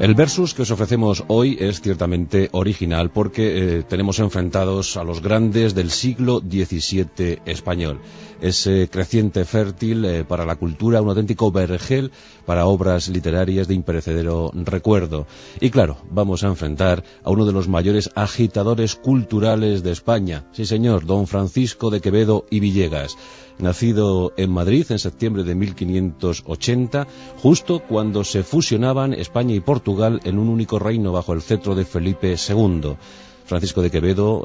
El versus que os ofrecemos hoy es ciertamente original porque tenemos enfrentados a los grandes del siglo XVII español. Es creciente fértil para la cultura, un auténtico vergel para obras literarias de imperecedero recuerdo. Y claro, vamos a enfrentar a uno de los mayores agitadores culturales de España. Sí señor, don Francisco de Quevedo y Villegas. Nacido en Madrid en septiembre de 1580, justo cuando se fusionaban España y Portugal en un único reino bajo el cetro de Felipe II. Francisco de Quevedo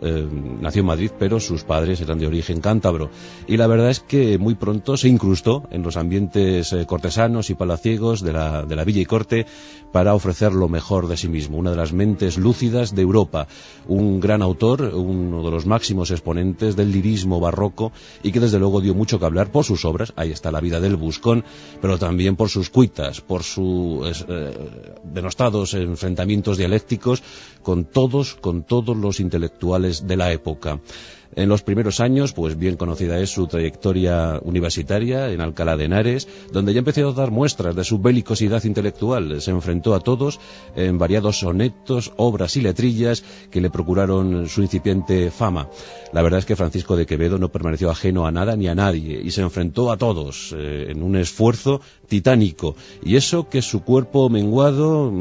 nació en Madrid, pero sus padres eran de origen cántabro. Y la verdad es que muy pronto se incrustó en los ambientes cortesanos y palaciegos de la villa y corte para ofrecer lo mejor de sí mismo. Una de las mentes lúcidas de Europa. Un gran autor, uno de los máximos exponentes del lirismo barroco y que desde luego dio mucho que hablar por sus obras. Ahí está La vida del buscón, pero también por sus cuitas, por sus denostados enfrentamientos dialécticos con todos los intelectuales de la época. En los primeros años, pues bien conocida es su trayectoria universitaria en Alcalá de Henares, donde ya empezó a dar muestras de su belicosidad intelectual. Se enfrentó a todos en variados sonetos, obras y letrillas que le procuraron su incipiente fama. La verdad es que Francisco de Quevedo no permaneció ajeno a nada ni a nadie y se enfrentó a todos en un esfuerzo titánico. Y eso que su cuerpo menguado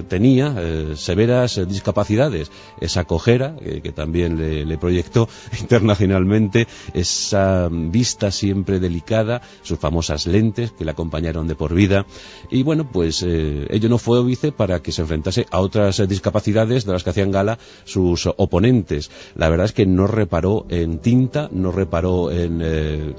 tenía severas discapacidades. Esa cojera que también le proyectó internacionalmente, esa vista siempre delicada, sus famosas lentes que le acompañaron de por vida. Y bueno, pues ello no fue óbice para que se enfrentase a otras discapacidades de las que hacían gala sus oponentes. La verdad es que no reparó en tinta, no reparó en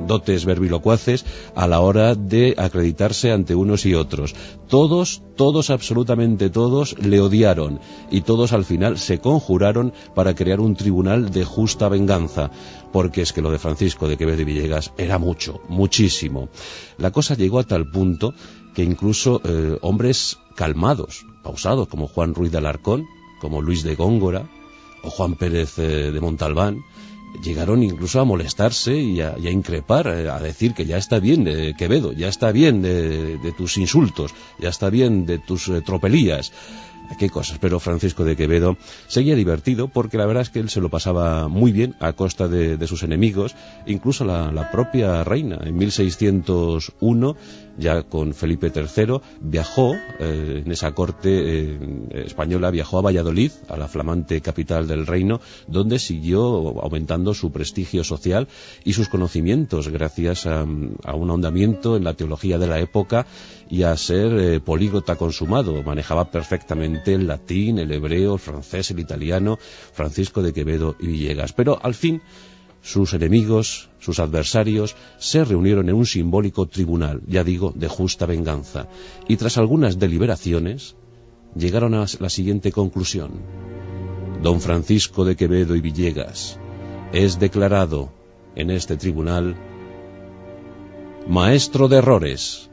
dotes verbilocuaces a la hora de acreditarse ante unos y otros. Todos, absolutamente todos, le odiaron y todos al final se conjuraron para crear un tribunal de justa venganza, porque es que lo de Francisco de Quevedo y Villegas era muchísimo. La cosa llegó a tal punto que incluso hombres calmados, pausados, como Juan Ruiz de Alarcón, como Luis de Góngora o Juan Pérez de Montalbán, llegaron incluso a molestarse y a increpar, a decir que ya está bien, Quevedo, ya está bien de tus insultos, ya está bien de tus tropelías. Qué cosas, pero Francisco de Quevedo seguía divertido porque la verdad es que él se lo pasaba muy bien a costa de sus enemigos, incluso la propia reina. En 1601, ya con Felipe III, viajó en esa corte española, viajó a Valladolid, a la flamante capital del reino, donde siguió aumentando su prestigio social y sus conocimientos gracias a un ahondamiento en la teología de la época y a ser políglota consumado. Manejaba perfectamente el latín, el hebreo, el francés, el italiano, Francisco de Quevedo y Villegas. Pero al fin sus enemigos, sus adversarios, se reunieron en un simbólico tribunal, ya digo, de justa venganza. Y tras algunas deliberaciones, llegaron a la siguiente conclusión. Don Francisco de Quevedo y Villegas es declarado en este tribunal maestro de errores,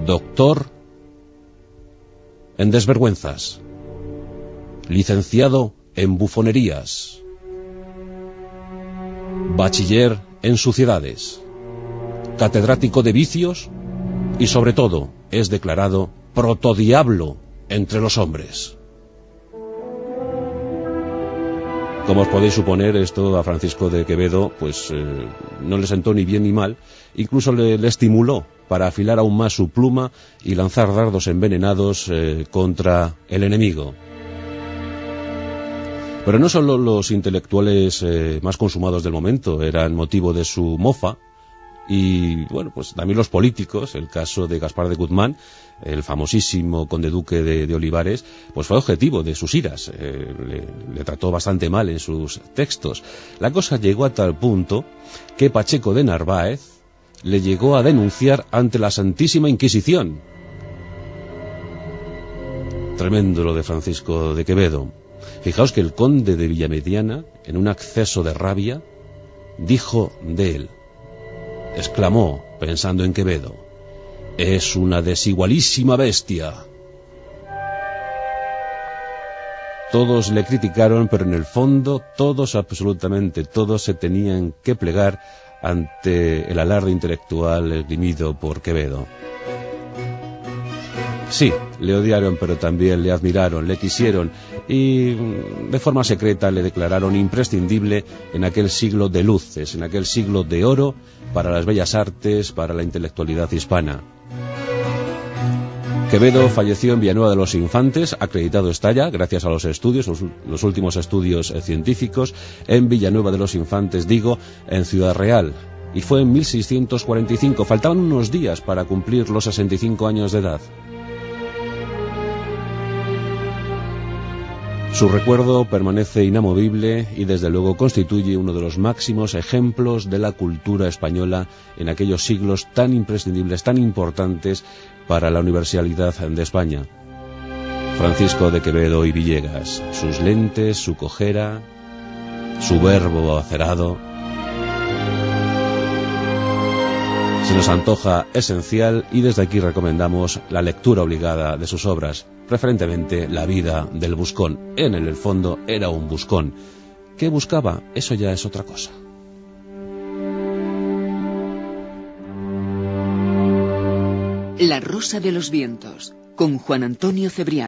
doctor en desvergüenzas, licenciado en bufonerías, bachiller en suciedades, catedrático de vicios y sobre todo es declarado protodiablo entre los hombres. Como os podéis suponer, esto a Francisco de Quevedo pues no le sentó ni bien ni mal, incluso le estimuló para afilar aún más su pluma y lanzar dardos envenenados contra el enemigo. Pero no solo los intelectuales más consumados del momento eran motivo de su mofa, y bueno, pues también los políticos. El caso de Gaspar de Guzmán, el famosísimo conde duque de Olivares, pues fue objetivo de sus iras, le trató bastante mal en sus textos. La cosa llegó a tal punto que Pacheco de Narváez le llegó a denunciar ante la Santísima Inquisición. Tremendo lo de Francisco de Quevedo. Fijaos que el conde de Villamediana, en un acceso de rabia, dijo de él, exclamó, pensando en Quevedo, «Es una desigualísima bestia». Todos le criticaron, pero en el fondo todos, absolutamente todos, se tenían que plegar ante el alarde intelectual esgrimido por Quevedo. Sí, le odiaron, pero también le admiraron, le quisieron y de forma secreta le declararon imprescindible en aquel siglo de luces, en aquel siglo de oro para las bellas artes, para la intelectualidad hispana. Quevedo falleció en Villanueva de los Infantes, acreditado está ya, gracias a los estudios, los últimos estudios científicos, en Villanueva de los Infantes, digo, en Ciudad Real. Y fue en 1645, faltaban unos días para cumplir los 65 años de edad. Su recuerdo permanece inamovible y desde luego constituye uno de los máximos ejemplos de la cultura española en aquellos siglos tan imprescindibles, tan importantes para la universalidad de España. Francisco de Quevedo y Villegas, sus lentes, su cojera, su verbo acerado. Se nos antoja esencial y desde aquí recomendamos la lectura obligada de sus obras, preferentemente La vida del buscón. En el fondo era un buscón. ¿Qué buscaba? Eso ya es otra cosa. La rosa de los vientos, con Juan Antonio Cebrián.